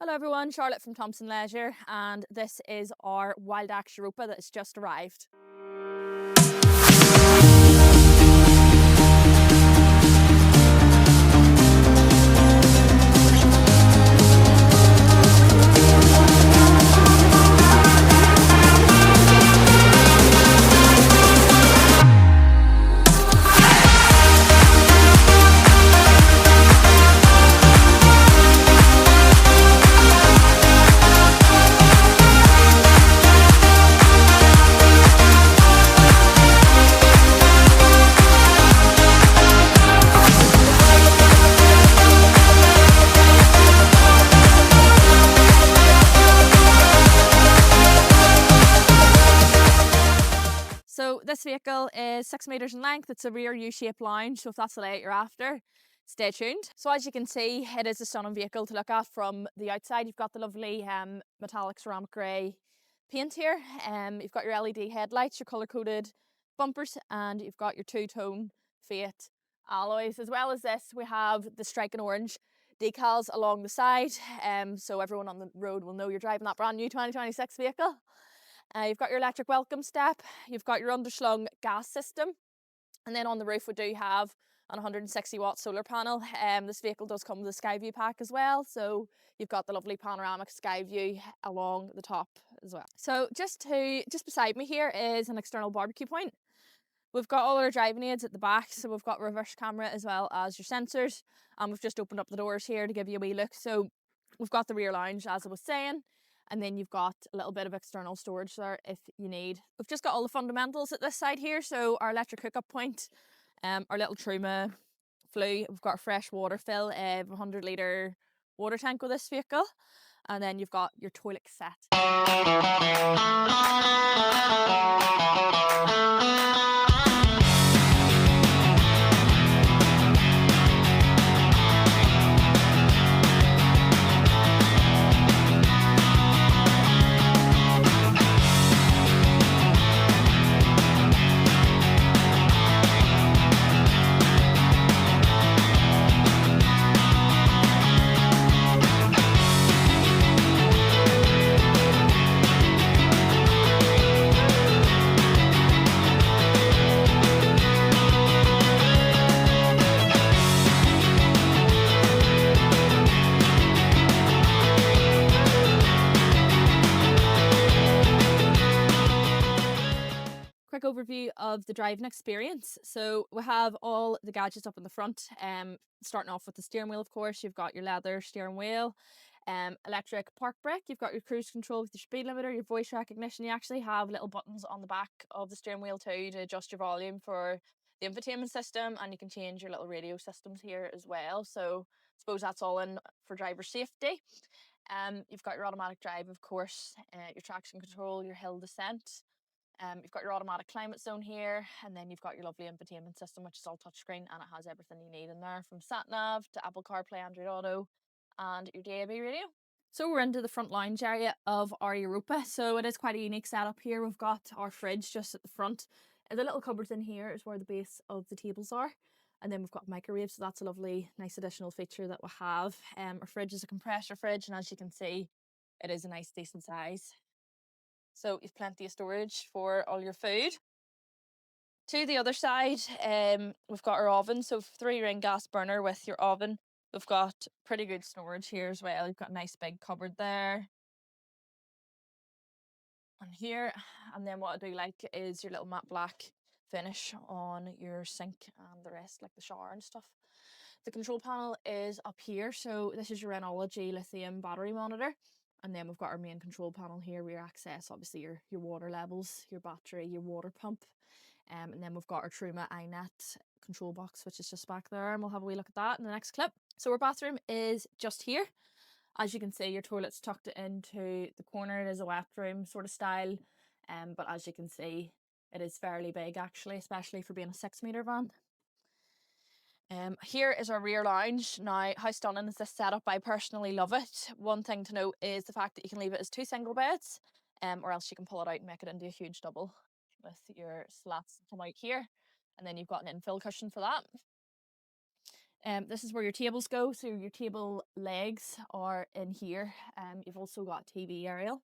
Hello everyone, Charlotte from Thompson Leisure, and this is our WildAx Europa that has just arrived. So this vehicle is 6 metres in length. It's a rear U-shaped lounge, so if that's the layout you're after, stay tuned. So as you can see, it is a stunning vehicle to look at from the outside. You've got the lovely metallic ceramic grey paint here. You've got your LED headlights, your colour-coded bumpers, and you've got your two-tone Fiat alloys. As well as this, we have the striking orange decals along the side, so everyone on the road will know you're driving that brand new 2026 vehicle. You've got your electric welcome step, you've got your underslung gas system, and then on the roof we do have an 160 watt solar panel. This vehicle does come with a sky view pack as well, so you've got the lovely panoramic sky view along the top as well. So just beside me here is an external barbecue point. We've got all our driving aids at the back, so we've got reverse camera as well as your sensors, and we've just opened up the doors here to give you a wee look. So we've got the rear lounge, as I was saying, and then you've got a little bit of external storage there if you need. We've just got all the fundamentals at this side here, so our electric hookup point, our little Truma flue, we've got a fresh water fill, a 100 litre water tank with this vehicle, and then you've got your toilet set. Quick overview of the driving experience. So we have all the gadgets up in the front, starting off with the steering wheel, of course. You've got your leather steering wheel, electric park brake, you've got your cruise control with your speed limiter, your voice recognition. You actually have little buttons on the back of the steering wheel too to adjust your volume for the infotainment system, and you can change your little radio systems here as well. So I suppose that's all in for driver safety. You've got your automatic drive, of course, your traction control, your hill descent. You've got your automatic climate zone here, and then you've got your lovely infotainment system, which is all touchscreen, and it has everything you need in there, from sat nav to Apple CarPlay, Android Auto, and your DAB radio. So we're into the front lounge area of our Europa. So it is quite a unique setup here. We've got our fridge just at the front. The little cupboards in here is where the base of the tables are. And then we've got microwave, so that's a lovely, nice additional feature that we have. Our fridge is a compressor fridge, and as you can see, it is a nice, decent size. So you've plenty of storage for all your food. To the other side, we've got our oven. So 3-ring gas burner with your oven. We've got pretty good storage here as well. You've got a nice big cupboard there. And here, and then what I do like is your little matte black finish on your sink and the rest, like the shower and stuff. The control panel is up here. So this is your Renology lithium battery monitor. And then we've got our main control panel here, rear access, obviously your water levels, your battery, your water pump. And then we've got our Truma iNet control box, which is just back there, and we'll have a wee look at that in the next clip. So our bathroom is just here. As you can see, your toilet's tucked into the corner. It is a wet room sort of style, but as you can see, it is fairly big actually, especially for being a 6-metre van. Here is our rear lounge. Now, how stunning is this setup? I personally love it. One thing to note is the fact that you can leave it as 2 single beds, or else you can pull it out and make it into a huge double with your slats that come out here. And then you've got an infill cushion for that. This is where your tables go. So your table legs are in here. You've also got TV area.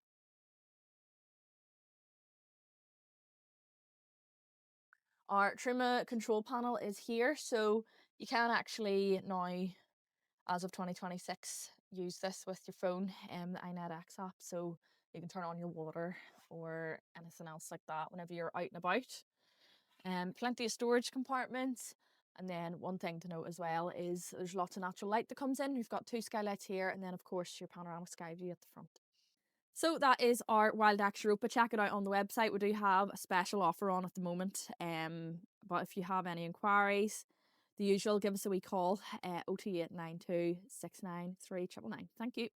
Our Truma control panel is here. So you can actually now, as of 2026, use this with your phone, the iNetX app. So you can turn on your water or anything else like that whenever you're out and about. Plenty of storage compartments. And then one thing to note as well is there's lots of natural light that comes in. We've got 2 skylights here, and then of course your panoramic sky view at the front. So that is our WildAx Europa. Check it out on the website. We do have a special offer on at the moment. But if you have any inquiries, the usual, give us a wee call, 0289 269 3999. Thank you.